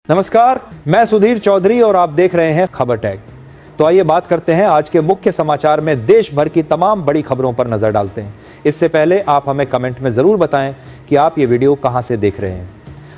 नमस्कार, मैं सुधीर चौधरी और आप देख रहे हैं खबर टैग। तो आइए बात करते हैं आज के मुख्य समाचार में देश भर की तमाम बड़ी खबरों पर नजर डालते हैं। इससे पहले आप हमें कमेंट में जरूर बताएं कि आप ये वीडियो कहां से देख रहे हैं।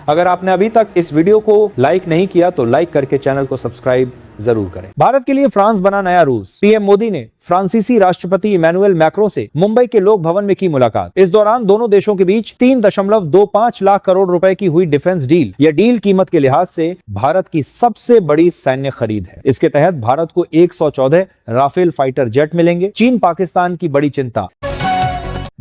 अगर आपने अभी तक इस वीडियो को लाइक नहीं किया तो लाइक करके चैनल को सब्सक्राइब जरूर करें। भारत के लिए फ्रांस बना नया रूस। पीएम मोदी ने फ्रांसीसी राष्ट्रपति इमैनुअल मैक्रों से मुंबई के लोक भवन में की मुलाकात। इस दौरान दोनों देशों के बीच 3.25 लाख करोड़ रुपए की हुई डिफेंस डील। यह डील कीमत के लिहाज से भारत की सबसे बड़ी सैन्य खरीद है। इसके तहत भारत को 114 राफेल फाइटर जेट मिलेंगे। चीन पाकिस्तान की बड़ी चिंता,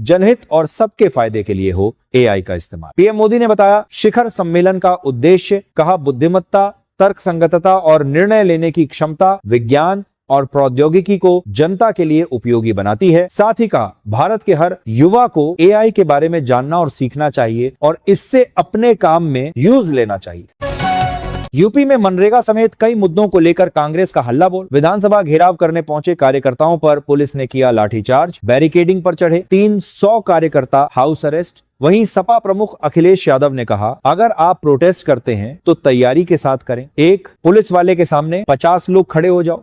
जनहित और सबके फायदे के लिए हो एआई का इस्तेमाल। पीएम मोदी ने बताया शिखर सम्मेलन का उद्देश्य, कहा बुद्धिमत्ता, तर्क संगतता और निर्णय लेने की क्षमता विज्ञान और प्रौद्योगिकी को जनता के लिए उपयोगी बनाती है। साथ ही कहा भारत के हर युवा को एआई के बारे में जानना और सीखना चाहिए और इससे अपने काम में यूज लेना चाहिए। यूपी में मनरेगा समेत कई मुद्दों को लेकर कांग्रेस का हल्ला बोल। विधानसभा घेराव करने पहुंचे कार्यकर्ताओं पर पुलिस ने किया लाठीचार्ज। बैरिकेडिंग पर चढ़े 300 कार्यकर्ता हाउस अरेस्ट। वहीं सपा प्रमुख अखिलेश यादव ने कहा अगर आप प्रोटेस्ट करते हैं तो तैयारी के साथ करें। एक पुलिस वाले के सामने 50 लोग खड़े हो जाओ।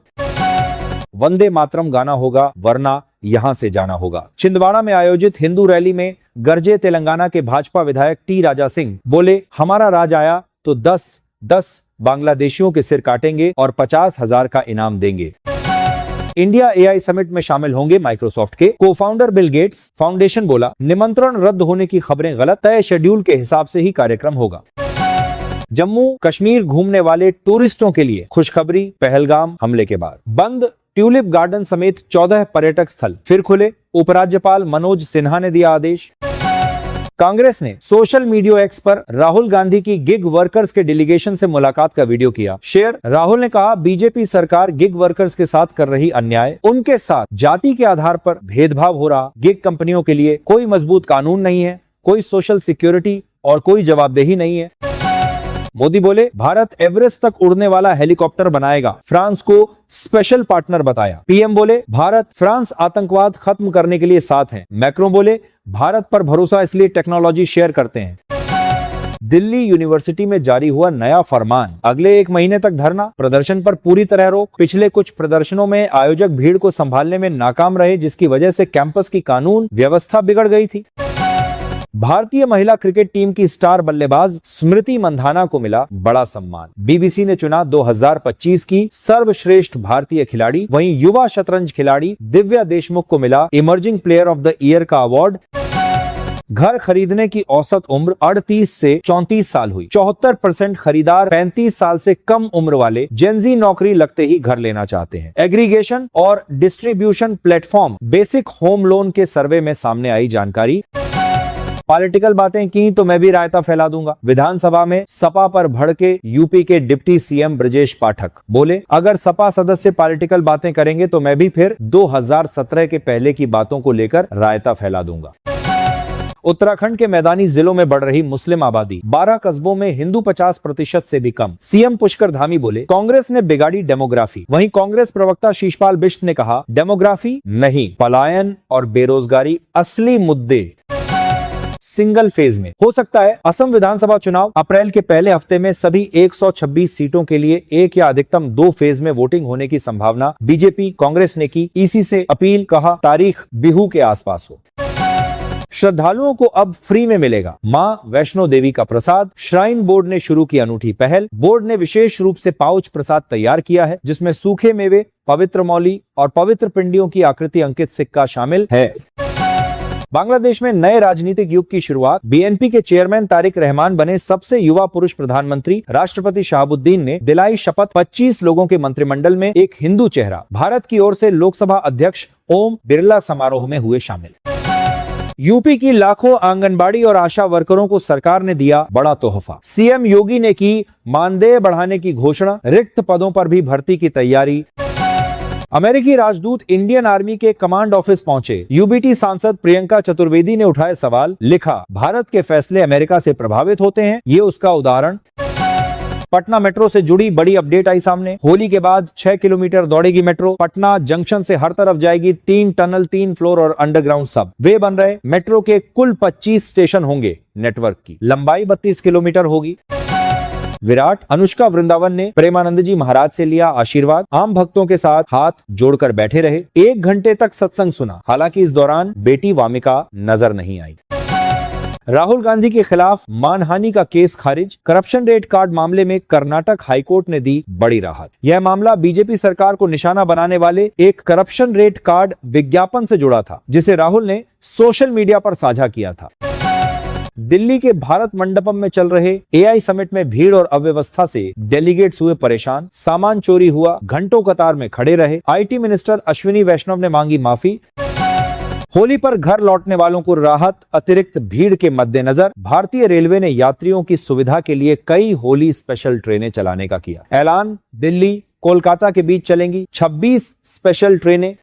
वंदे मातरम गाना होगा वरना यहां से जाना होगा। छिंदवाड़ा में आयोजित हिंदू रैली में गरजे तेलंगाना के भाजपा विधायक टी राजा सिंह बोले हमारा राज आया तो 10 बांग्लादेशियों के सिर काटेंगे और 50,000 का इनाम देंगे। इंडिया एआई समिट में शामिल होंगे माइक्रोसॉफ्ट के को-फाउंडर बिल गेट्स। फाउंडेशन बोला निमंत्रण रद्द होने की खबरें गलत, तय शेड्यूल के हिसाब से ही कार्यक्रम होगा। जम्मू कश्मीर घूमने वाले टूरिस्टों के लिए खुशखबरी, पहलगाम हमले के बाद बंद ट्यूलिप गार्डन समेत 14 पर्यटक स्थल फिर खुले। उपराज्यपाल मनोज सिन्हा ने दिया आदेश। कांग्रेस ने सोशल मीडिया एक्स पर राहुल गांधी की गिग वर्कर्स के डेलीगेशन से मुलाकात का वीडियो किया शेयर। राहुल ने कहा बीजेपी सरकार गिग वर्कर्स के साथ कर रही अन्याय, उनके साथ जाति के आधार पर भेदभाव हो रहा। गिग कंपनियों के लिए कोई मजबूत कानून नहीं है, कोई सोशल सिक्योरिटी और कोई जवाबदेही नहीं है। मोदी बोले भारत एवरेस्ट तक उड़ने वाला हेलीकॉप्टर बनाएगा, फ्रांस को स्पेशल पार्टनर बताया। पीएम बोले भारत फ्रांस आतंकवाद खत्म करने के लिए साथ है। मैक्रों बोले भारत पर भरोसा इसलिए टेक्नोलॉजी शेयर करते हैं। दिल्ली यूनिवर्सिटी में जारी हुआ नया फरमान, अगले 1 महीने तक धरना प्रदर्शन पर पूरी तरह रोक। पिछले कुछ प्रदर्शनों में आयोजक भीड़ को संभालने में नाकाम रहे, जिसकी वजह से कैंपस की कानून व्यवस्था बिगड़ गई थी। भारतीय महिला क्रिकेट टीम की स्टार बल्लेबाज स्मृति मंधाना को मिला बड़ा सम्मान। बीबीसी ने चुना 2025 की सर्वश्रेष्ठ भारतीय खिलाड़ी। वहीं युवा शतरंज खिलाड़ी दिव्या देशमुख को मिला emerging player of the year का अवार्ड। घर खरीदने की औसत उम्र 38 से 34 साल हुई। 74% खरीदार 35 साल से कम उम्र वाले जेनजी नौकरी लगते ही घर लेना चाहते हैं। एग्रीगेशन और distribution platform basic home loan के सर्वे में सामने आई जानकारी। पॉलिटिकल बातें की तो मैं भी रायता फैला दूंगा। विधानसभा में सपा पर भड़के यूपी के डिप्टी सीएम ब्रजेश पाठक बोले अगर सपा सदस्य पॉलिटिकल बातें करेंगे तो मैं भी फिर 2017 के पहले की बातों को लेकर रायता फैला दूंगा। उत्तराखंड के मैदानी जिलों में बढ़ रही मुस्लिम आबादी, 12 कस्बों में हिंदू 50% से भी कम। सीएम पुष्कर धामी बोले कांग्रेस ने बिगाड़ी डेमोग्राफी। वहीं कांग्रेस प्रवक्ता शीशपाल बिष्ट ने कहा डेमोग्राफी नहीं, पलायन और बेरोजगारी असली मुद्दे। सिंगल फेज में हो सकता है असम विधानसभा चुनाव। अप्रैल के पहले हफ्ते में सभी 126 सीटों के लिए 1 या अधिकतम 2 फेज में वोटिंग होने की संभावना। बीजेपी कांग्रेस ने की ईसी से अपील, कहा तारीख बिहू के आसपास हो। श्रद्धालुओं को अब फ्री में मिलेगा मां वैष्णो देवी का प्रसाद। श्राइन बोर्ड ने शुरू की अनूठी पहल। बोर्ड ने विशेष रूप से पाउच प्रसाद तैयार किया है जिसमें सूखे मेवे, पवित्र मौली और पवित्र पिंडियों की आकृति अंकित सिक्का शामिल है। बांग्लादेश में नए राजनीतिक युग की शुरुआत। बीएनपी के चेयरमैन तारिक रहमान बने सबसे युवा पुरुष प्रधानमंत्री। राष्ट्रपति शहाबुद्दीन ने दिलाई शपथ। 25 लोगों के मंत्रिमंडल में एक हिंदू चेहरा। भारत की ओर से लोकसभा अध्यक्ष ओम बिरला समारोह में हुए शामिल। यूपी की लाखों आंगनबाड़ी और आशा वर्करों को सरकार ने दिया बड़ा तोहफा। सीएम योगी ने की मानदेय बढ़ाने की घोषणा। रिक्त पदों पर भी भर्ती की तैयारी। अमेरिकी राजदूत इंडियन आर्मी के कमांड ऑफिस पहुंचे। यूबीटी सांसद प्रियंका चतुर्वेदी ने उठाए सवाल। लिखा भारत के फैसले अमेरिका से प्रभावित होते हैं, ये उसका उदाहरण। पटना मेट्रो से जुड़ी बड़ी अपडेट आई सामने। होली के बाद 6 किलोमीटर दौड़ेगी मेट्रो। पटना जंक्शन से हर तरफ जाएगी। 3 टनल, 3 फ्लोर और अंडरग्राउंड सब वे बन रहे। मेट्रो के कुल 25 स्टेशन होंगे। नेटवर्क की लंबाई 32 किलोमीटर होगी। विराट, अनुष्का वृंदावन ने प्रेमानंद जी महाराज से लिया आशीर्वाद, आम भक्तों के साथ हाथ जोड़कर बैठे रहे, 1 घंटे तक सत्संग सुना। हालांकि इस दौरान बेटी वामिका नजर नहीं आई। राहुल गांधी के खिलाफ मानहानि का केस खारिज, करप्शन रेट कार्ड मामले में कर्नाटक हाईकोर्ट ने दी बड़ी राहत। यह मामला बीजेपी सरकार को निशाना बनाने वाले एक करप्शन रेट कार्ड विज्ञापन से जुड़ा था, जिसे राहुल ने सोशल मीडिया पर साझा किया था। दिल्ली के भारत मंडपम में चल रहे एआई समिट में भीड़ और अव्यवस्था से डेलीगेट्स हुए परेशान, सामान चोरी हुआ, घंटों कतार में खड़े रहे। आईटी मिनिस्टर अश्विनी वैष्णव ने मांगी माफी। होली पर घर लौटने वालों को राहत, अतिरिक्त भीड़ के मद्देनजर भारतीय रेलवे ने यात्रियों की सुविधा के लिए कई होली स्पेशल ट्रेनें चलाने का किया ऐलान। दिल्ली कोलकाता के बीच चलेंगी 26 स्पेशल ट्रेनें।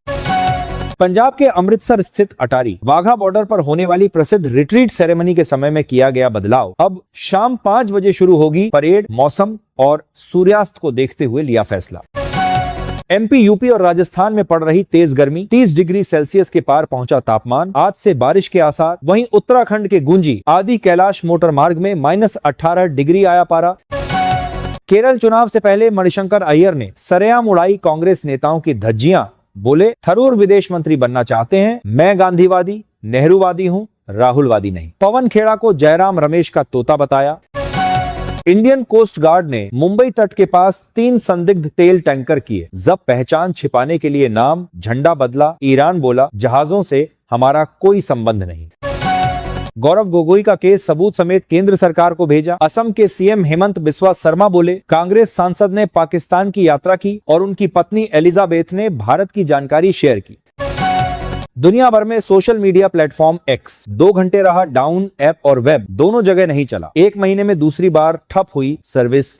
पंजाब के अमृतसर स्थित अटारी वाघा बॉर्डर पर होने वाली प्रसिद्ध रिट्रीट सेरेमनी के समय में किया गया बदलाव। अब शाम 5 बजे शुरू होगी परेड। मौसम और सूर्यास्त को देखते हुए लिया फैसला। एमपी, यूपी और राजस्थान में पड़ रही तेज गर्मी, 30 डिग्री सेल्सियस के पार पहुंचा तापमान। आज से बारिश के आसार। वहीं उत्तराखंड के गुंजी आदि कैलाश मोटर मार्ग में -18 डिग्री आया पारा। केरल चुनाव से पहले मणिशंकर अय्यर ने सरेआम उड़ाई कांग्रेस नेताओं की धज्जियां। बोले, थरूर विदेश मंत्री बनना चाहते हैं, मैं गांधीवादी नेहरूवादी हूं, राहुलवादी नहीं। पवन खेड़ा को जयराम रमेश का तोता बताया। इंडियन कोस्ट गार्ड ने मुंबई तट के पास 3 संदिग्ध तेल टैंकर किए जब्त। पहचान छिपाने के लिए नाम, झंडा बदला। ईरान बोला, जहाजों से हमारा कोई संबंध नहीं। गौरव गोगोई का केस सबूत समेत केंद्र सरकार को भेजा। असम के सीएम हेमंत बिस्वा शर्मा बोले, कांग्रेस सांसद ने पाकिस्तान की यात्रा की और उनकी पत्नी एलिजाबेथ ने भारत की जानकारी शेयर की। दुनिया भर में सोशल मीडिया प्लेटफॉर्म एक्स 2 घंटे रहा डाउन। ऐप और वेब दोनों जगह नहीं चला। 1 महीने में दूसरी बार ठप हुई सर्विस।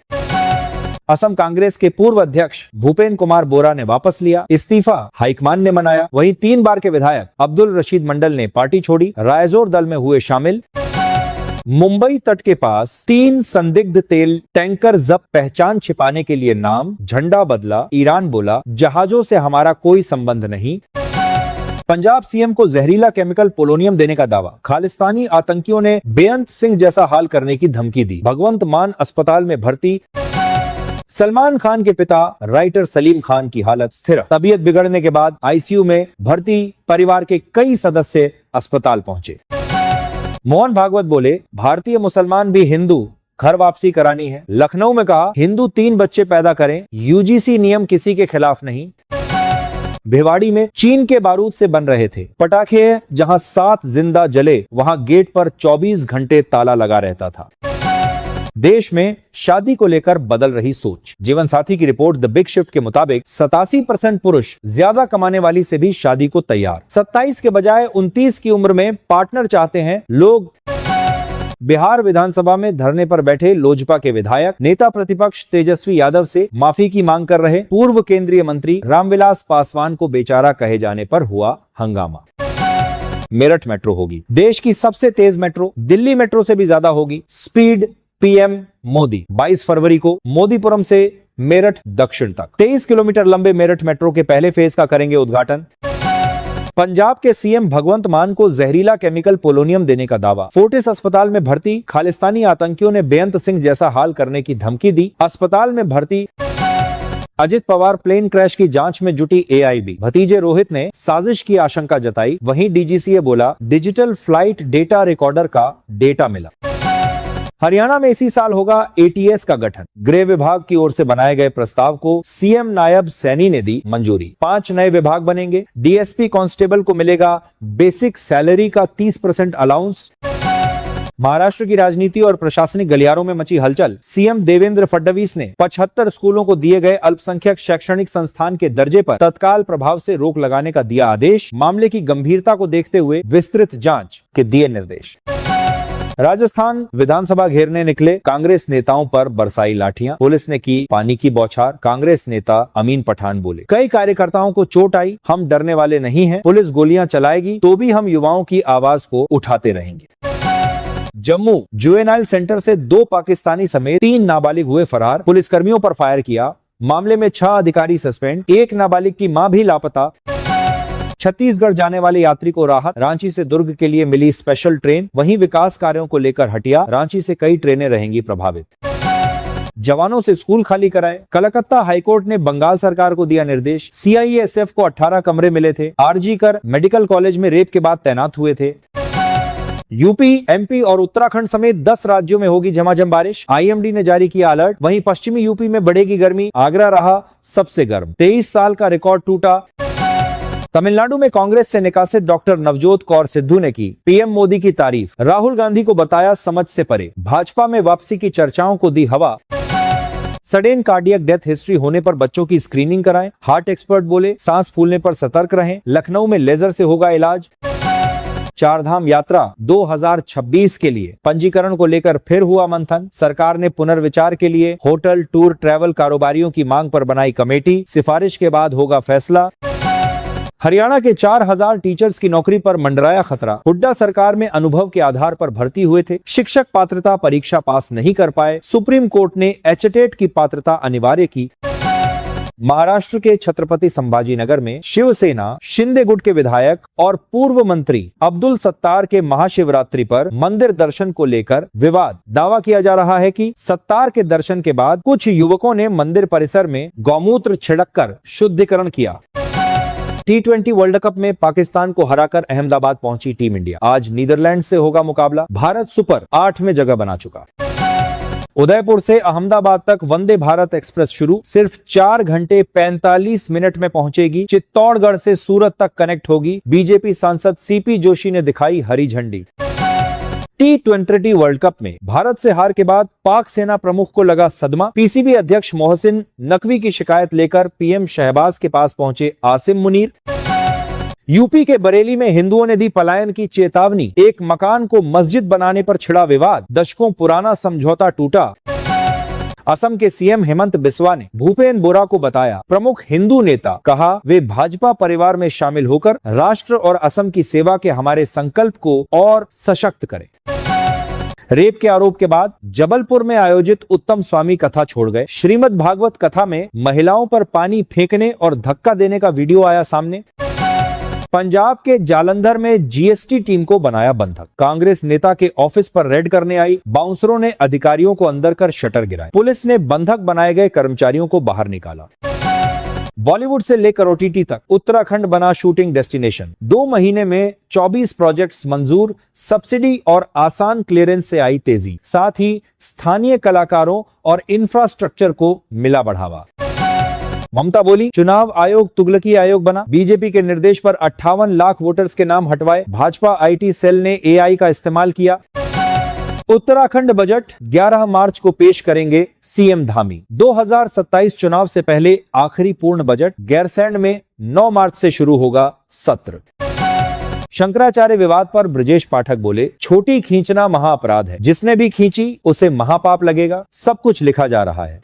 असम कांग्रेस के पूर्व अध्यक्ष भूपेन कुमार बोरा ने वापस लिया इस्तीफा, हाईकमान ने मनाया। वहीं 3 बार के विधायक अब्दुल रशीद मंडल ने पार्टी छोड़ी, रायजोर दल में हुए शामिल। मुंबई तट के पास 3 संदिग्ध तेल टैंकर जब्त। पहचान छिपाने के लिए नाम, झंडा बदला। ईरान बोला, जहाजों से हमारा कोई संबंध नहीं। पंजाब सीएम को जहरीला केमिकल पोलोनियम देने का दावा। खालिस्तानी आतंकियों ने बेअंत सिंह जैसा हाल करने की धमकी दी। भगवंत मान अस्पताल में भर्ती। सलमान खान के पिता राइटर सलीम खान की हालत स्थिर। तबीयत बिगड़ने के बाद आईसीयू में भर्ती। परिवार के कई सदस्य अस्पताल पहुंचे। मोहन भागवत बोले, भारतीय मुसलमान भी हिंदू, घर वापसी करानी है। लखनऊ में कहा, हिंदू 3 बच्चे पैदा करें, यूजीसी नियम किसी के खिलाफ नहीं। भिवाड़ी में चीन के बारूद से बन रहे थे पटाखे। जहां 7 जिंदा जले, वहां गेट पर 24 घंटे ताला लगा रहता था। देश में शादी को लेकर बदल रही सोच। जीवन साथी की रिपोर्ट द बिग शिफ्ट के मुताबिक 87% पुरुष ज्यादा कमाने वाली से भी शादी को तैयार। 27 के बजाय 29 की उम्र में पार्टनर चाहते हैं लोग। बिहार विधानसभा में धरने पर बैठे लोजपा के विधायक नेता प्रतिपक्ष तेजस्वी यादव से माफी की मांग कर रहे। पूर्व केंद्रीय मंत्री रामविलास पासवान को बेचारा कहे जाने पर हुआ हंगामा। मेरठ मेट्रो होगी देश की सबसे तेज मेट्रो, दिल्ली मेट्रो से भी ज्यादा होगी स्पीड। पीएम मोदी 22 फरवरी को मोदीपुरम से मेरठ दक्षिण तक 23 किलोमीटर लंबे मेरठ मेट्रो के पहले फेज का करेंगे उद्घाटन। पंजाब के सीएम भगवंत मान को जहरीला केमिकल पोलोनियम देने का दावा। फोर्टिस अस्पताल में भर्ती। खालिस्तानी आतंकियों ने बेअंत सिंह जैसा हाल करने की धमकी दी। अस्पताल में भर्ती। अजित पवार प्लेन क्रैश की जांच में जुटी एआईबी। भतीजे रोहित ने साजिश की आशंका जताई। वहीं डीजीसीए बोला, डिजिटल फ्लाइट डेटा रिकॉर्डर का डेटा मिला। हरियाणा में इसी साल होगा एटीएस का गठन। गृह विभाग की ओर से बनाए गए प्रस्ताव को सीएम नायब सैनी ने दी मंजूरी। 5 नए विभाग बनेंगे। डीएसपी कांस्टेबल को मिलेगा बेसिक सैलरी का 30% अलाउंस। महाराष्ट्र की राजनीति और प्रशासनिक गलियारों में मची हलचल। सीएम देवेंद्र फडणवीस ने 75 स्कूलों को दिए गए अल्पसंख्यक शैक्षणिक संस्थान के दर्जे पर तत्काल प्रभाव से रोक लगाने का दिया आदेश। मामले की गंभीरता को देखते हुए विस्तृत जांच के दिए निर्देश। राजस्थान विधानसभा घेरने निकले कांग्रेस नेताओं पर बरसाई लाठियां। पुलिस ने की पानी की बौछार। कांग्रेस नेता अमीन पठान बोले, कई कार्यकर्ताओं को चोट आई, हम डरने वाले नहीं हैं। पुलिस गोलियां चलाएगी तो भी हम युवाओं की आवाज को उठाते रहेंगे। जम्मू जुवेनाइल सेंटर से 2 पाकिस्तानी समेत 3 नाबालिग हुए फरार। पुलिसकर्मियों पर फायर किया। मामले में 6 अधिकारी सस्पेंड। 1 नाबालिग की मां भी लापता। छत्तीसगढ़ जाने वाले यात्री को राहत। रांची से दुर्ग के लिए मिली स्पेशल ट्रेन। वहीं विकास कार्यों को लेकर हटिया। रांची से कई ट्रेनें रहेंगी प्रभावित। जवानों से स्कूल खाली कराए। कलकत्ता हाईकोर्ट ने बंगाल सरकार को दिया निर्देश। सीआईएसएफ को 18 कमरे मिले थे। आरजी कर मेडिकल कॉलेज में रेप के बाद तैनात हुए थे। यूपी, एमपी और उत्तराखंड समेत 10 राज्यों में होगी झमाझम बारिश। आईएमडी ने जारी किया अलर्ट। वहीं पश्चिमी यूपी में बढ़ेगी गर्मी। आगरा रहा सबसे गर्म। 23 साल का रिकॉर्ड टूटा। तमिलनाडु में कांग्रेस से निकासित डॉक्टर नवजोत कौर सिद्धू ने की पीएम मोदी की तारीफ। राहुल गांधी को बताया समझ से परे। भाजपा में वापसी की चर्चाओं को दी हवा। सडेन कार्डियक डेथ हिस्ट्री होने पर बच्चों की स्क्रीनिंग कराएं। हार्ट एक्सपर्ट बोले सांस फूलने पर सतर्क रहें। लखनऊ में लेजर से होगा इलाज। चारधाम यात्रा 2026 के लिए पंजीकरण को लेकर फिर हुआ मंथन। सरकार ने पुनर्विचार के लिए होटल, टूर, ट्रैवल कारोबारियों की मांग पर बनाई कमेटी। सिफारिश के बाद होगा फैसला। हरियाणा के 4000 टीचर्स की नौकरी पर मंडराया खतरा। हुड्डा सरकार में अनुभव के आधार पर भर्ती हुए थे। शिक्षक पात्रता परीक्षा पास नहीं कर पाए। सुप्रीम कोर्ट ने एचटेट की पात्रता अनिवार्य की। महाराष्ट्र के छत्रपति संभाजीनगर में शिवसेना शिंदे गुट के विधायक और पूर्व मंत्री अब्दुल सत्तार के महाशिवरात्रि पर मंदिर दर्शन को लेकर विवाद। दावा किया जा रहा है कि सत्तार के दर्शन के बाद कुछ युवकों ने मंदिर परिसर में गौमूत्र छिड़ककर शुद्धिकरण किया। T20 वर्ल्ड कप में पाकिस्तान को हराकर अहमदाबाद पहुंची टीम इंडिया। आज नीदरलैंड से होगा मुकाबला। भारत सुपर 8 में जगह बना चुका। उदयपुर से अहमदाबाद तक वंदे भारत एक्सप्रेस शुरू। सिर्फ 4 घंटे 45 मिनट में पहुंचेगी। चित्तौड़गढ़ से सूरत तक कनेक्ट होगी। बीजेपी सांसद सीपी जोशी ने दिखाई हरी झंडी। T20 वर्ल्ड कप में भारत से हार के बाद पाक सेना प्रमुख को लगा सदमा। पीसीबी अध्यक्ष मोहसिन नकवी की शिकायत लेकर पीएम शहबाज के पास पहुंचे आसिम मुनीर। यूपी के बरेली में हिंदुओं ने दी पलायन की चेतावनी। एक मकान को मस्जिद बनाने पर छिड़ा विवाद। दशकों पुराना समझौता टूटा। असम के सीएम हेमंत बिस्वा ने भूपेन बोरा को बताया प्रमुख हिंदू नेता। कहा वे भाजपा परिवार में शामिल होकर राष्ट्र और असम की सेवा के हमारे संकल्प को और सशक्त करें। रेप के आरोप के बाद जबलपुर में आयोजित उत्तम स्वामी कथा छोड़ गए। श्रीमद् भागवत कथा में महिलाओं पर पानी फेंकने और धक्का देने का वीडियो आया सामने। पंजाब के जालंधर में जीएसटी टीम को बनाया बंधक। कांग्रेस नेता के ऑफिस पर रेड करने आई। बाउंसरों ने अधिकारियों को अंदर कर शटर गिराए। पुलिस ने बंधक बनाए गए कर्मचारियों को बाहर निकाला। बॉलीवुड से लेकर ओटीटी तक उत्तराखंड बना शूटिंग डेस्टिनेशन। 2 महीने में 24 प्रोजेक्ट्स मंजूर। सब्सिडी और आसान क्लियरेंस से आई तेजी। साथ ही स्थानीय कलाकारों और इंफ्रास्ट्रक्चर को मिला बढ़ावा। ममता बोली चुनाव आयोग तुगलकी आयोग बना। बीजेपी के निर्देश पर 58 लाख वोटर्स के नाम हटवाए। भाजपा आईटी सेल ने एआई का इस्तेमाल किया। उत्तराखंड बजट 11 मार्च को पेश करेंगे सीएम धामी। 2027 चुनाव से पहले आखिरी पूर्ण बजट। गैरसैंण में 9 मार्च से शुरू होगा सत्र। शंकराचार्य विवाद पर ब्रजेश पाठक बोले छोटी खींचना महाअपराध है। जिसने भी खींची उसे महापाप लगेगा। सब कुछ लिखा जा रहा है।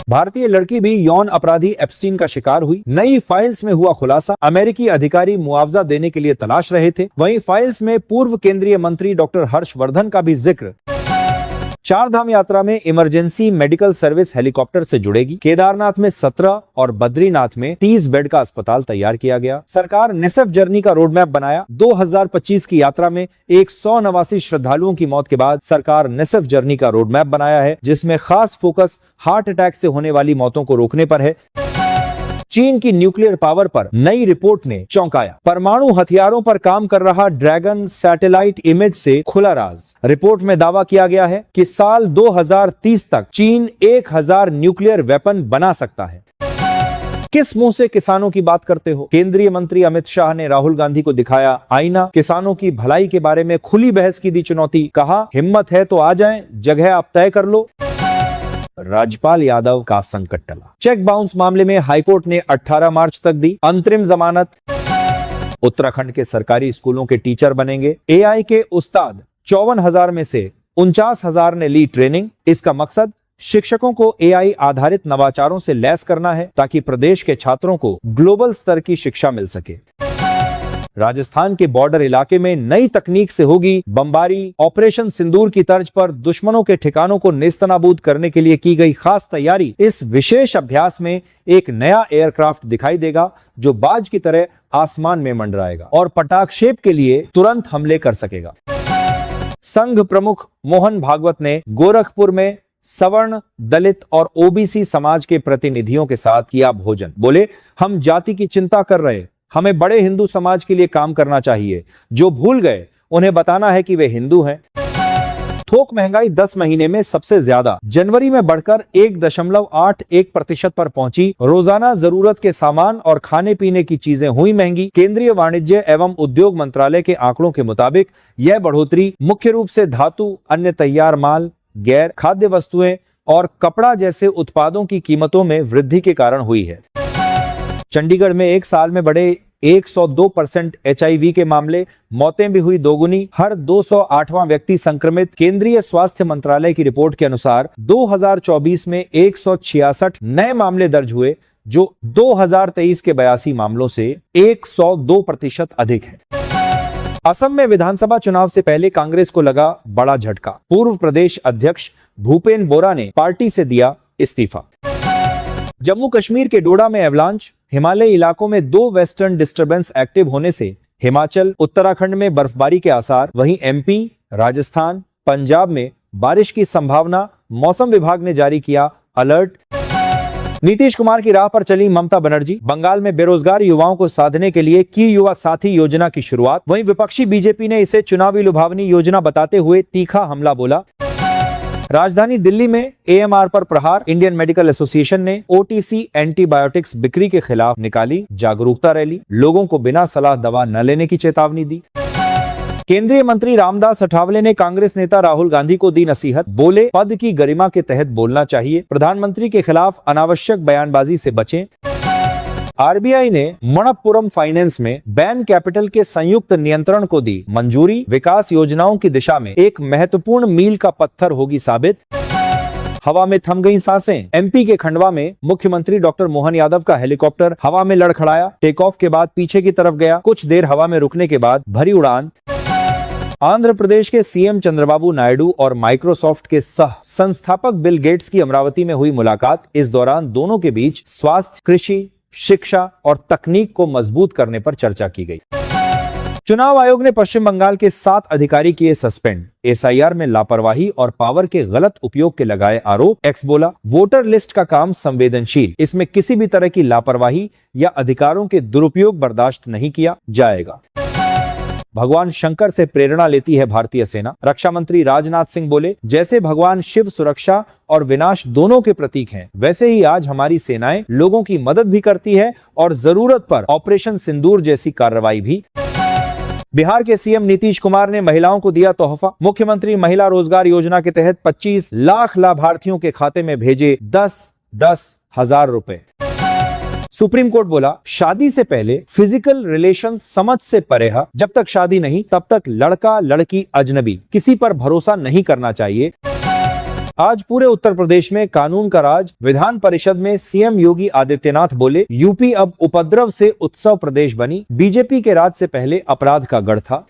भारतीय लड़की भी यौन अपराधी एप्स्टीन का शिकार हुई। नई फाइल्स में हुआ खुलासा। अमेरिकी अधिकारी मुआवजा देने के लिए तलाश रहे थे। वहीं फाइल्स में पूर्व केंद्रीय मंत्री डॉक्टर हर्षवर्धन का भी जिक्र। चारधाम यात्रा में इमरजेंसी मेडिकल सर्विस हेलीकॉप्टर से जुड़ेगी। केदारनाथ में 17 और बद्रीनाथ में 30 बेड का अस्पताल तैयार किया गया। सरकार निसफ जर्नी का रोड मैप बनाया। 2025 की यात्रा में 189 श्रद्धालुओं की मौत के बाद सरकार निसफ जर्नी का रोड मैप बनाया है, जिसमें खास फोकस हार्ट अटैक से होने वाली मौतों को रोकने पर है। चीन की न्यूक्लियर पावर पर नई रिपोर्ट ने चौंकाया। परमाणु हथियारों पर काम कर रहा ड्रैगन सैटेलाइट इमेज से खुला राज। रिपोर्ट में दावा किया गया है कि साल 2030 तक चीन 1000 न्यूक्लियर वेपन बना सकता है। किस मुंह से किसानों की बात करते हो? केंद्रीय मंत्री अमित शाह ने राहुल गांधी को दिखाया आईना। किसानों की भलाई के बारे में खुली बहस की दी चुनौती। कहा हिम्मत है तो आ जाएं, जगह आप तय कर लो। राजपाल यादव का संकट टला। चेक बाउंस मामले में हाईकोर्ट ने 18 मार्च तक दी अंतरिम जमानत। उत्तराखंड के सरकारी स्कूलों के टीचर बनेंगे एआई के उस्ताद। 54,000 में से 49,000 ने ली ट्रेनिंग। इसका मकसद शिक्षकों को एआई आधारित नवाचारों से लैस करना है ताकि प्रदेश के छात्रों को ग्लोबल स्तर की शिक्षा मिल सके। राजस्थान के बॉर्डर इलाके में नई तकनीक से होगी बमबारी। ऑपरेशन सिंदूर की तर्ज पर दुश्मनों के ठिकानों को नेस्तनाबूद करने के लिए की गई खास तैयारी। इस विशेष अभ्यास में एक नया एयरक्राफ्ट दिखाई देगा जो बाज की तरह आसमान में मंडराएगा और पटाक्षेप के लिए तुरंत हमले कर सकेगा। संघ प्रमुख मोहन भागवत ने गोरखपुर में सवर्ण, दलित और ओबीसी समाज के प्रतिनिधियों के साथ किया भोजन। बोले, हम जाति की चिंता कर रहे, हमें बड़े हिंदू समाज के लिए काम करना चाहिए। जो भूल गए उन्हें बताना है कि वे हिंदू हैं। थोक महंगाई 10 महीने में सबसे ज्यादा, जनवरी में बढ़कर 1.81% पर पहुंची। रोजाना जरूरत के सामान और खाने पीने की चीजें हुई महंगी। केंद्रीय वाणिज्य एवं उद्योग मंत्रालय के आंकड़ों के मुताबिक यह बढ़ोतरी मुख्य रूप से धातु, अन्य तैयार माल, गैर खाद्य वस्तुएं और कपड़ा जैसे उत्पादों की कीमतों में वृद्धि के कारण हुई है। चंडीगढ़ में एक साल में बढ़े 102% HIV के मामले, मौतें भी हुई दोगुनी, हर 208वां व्यक्ति संक्रमित। केंद्रीय स्वास्थ्य मंत्रालय की रिपोर्ट के अनुसार 2024 में 166 नए मामले दर्ज हुए, जो 2023 के 82 मामलों से 102% अधिक है। असम में विधानसभा चुनाव से पहले कांग्रेस को लगा बड़ा झटका। पूर्व प्रदेश अध्यक्ष भूपेन बोरा ने पार्टी से दिया इस्तीफा। जम्मू कश्मीर के डोडा में एवलांच, हिमालयी इलाकों में 2 वेस्टर्न डिस्टर्बेंस एक्टिव होने से हिमाचल, उत्तराखंड में बर्फबारी के आसार। वहीं MP, राजस्थान, पंजाब में बारिश की संभावना। मौसम विभाग ने जारी किया अलर्ट। नीतीश कुमार की राह पर चली ममता बनर्जी। बंगाल में बेरोजगार युवाओं को साधने के लिए की युवा साथी योजना की शुरुआत। वहीं विपक्षी बीजेपी ने इसे चुनावी लुभावनी योजना बताते हुए तीखा हमला बोला। राजधानी दिल्ली में AMR पर प्रहार। इंडियन मेडिकल एसोसिएशन ने OTC एंटीबायोटिक्स बिक्री के खिलाफ निकाली जागरूकता रैली। लोगों को बिना सलाह दवा न लेने की चेतावनी दी। केंद्रीय मंत्री रामदास अठावले ने कांग्रेस नेता राहुल गांधी को दी नसीहत। बोले, पद की गरिमा के तहत बोलना चाहिए। प्रधानमंत्री के खिलाफ अनावश्यक बयानबाजी से बचें। RBI ने मणप्पुरम फाइनेंस में बैन कैपिटल के संयुक्त नियंत्रण को दी मंजूरी। विकास योजनाओं की दिशा में एक महत्वपूर्ण मील का पत्थर होगी साबित। हवा में थम गई सांसें। MP के खंडवा में मुख्यमंत्री डॉक्टर मोहन यादव का हेलीकॉप्टर हवा में लड़खड़ाया। टेक ऑफ के बाद पीछे की तरफ गया। कुछ देर हवा में रुकने के बाद भरी उड़ान। आंध्र प्रदेश के CM चंद्रबाबू नायडू और माइक्रोसॉफ्ट के सह संस्थापक बिल गेट्स की अमरावती में हुई मुलाकात। इस दौरान दोनों के बीच स्वास्थ्य, कृषि, शिक्षा और तकनीक को मजबूत करने पर चर्चा की गई। चुनाव आयोग ने पश्चिम बंगाल के 7 अधिकारी किए सस्पेंड। SIR में लापरवाही और पावर के गलत उपयोग के लगाए आरोप। एक्स बोला, वोटर लिस्ट का काम संवेदनशील, इसमें किसी भी तरह की लापरवाही या अधिकारों के दुरुपयोग बर्दाश्त नहीं किया जाएगा। भगवान शंकर से प्रेरणा लेती है भारतीय सेना। रक्षा मंत्री राजनाथ सिंह बोले, जैसे भगवान शिव सुरक्षा और विनाश दोनों के प्रतीक हैं, वैसे ही आज हमारी सेनाएं लोगों की मदद भी करती है और जरूरत पर ऑपरेशन सिंदूर जैसी कार्रवाई भी। बिहार के CM नीतीश कुमार ने महिलाओं को दिया तोहफा। मुख्यमंत्री महिला रोजगार योजना के तहत 25 लाख लाभार्थियों के खाते में भेजे 10-10 हजार रुपए। सुप्रीम कोर्ट बोला, शादी से पहले फिजिकल रिलेशन समझ से परे है। जब तक शादी नहीं तब तक लड़का लड़की अजनबी, किसी पर भरोसा नहीं करना चाहिए। आज पूरे उत्तर प्रदेश में कानून का राज। विधान परिषद में CM योगी आदित्यनाथ बोले, यूपी अब उपद्रव से उत्सव प्रदेश बनी। बीजेपी के राज से पहले अपराध का गढ़ था।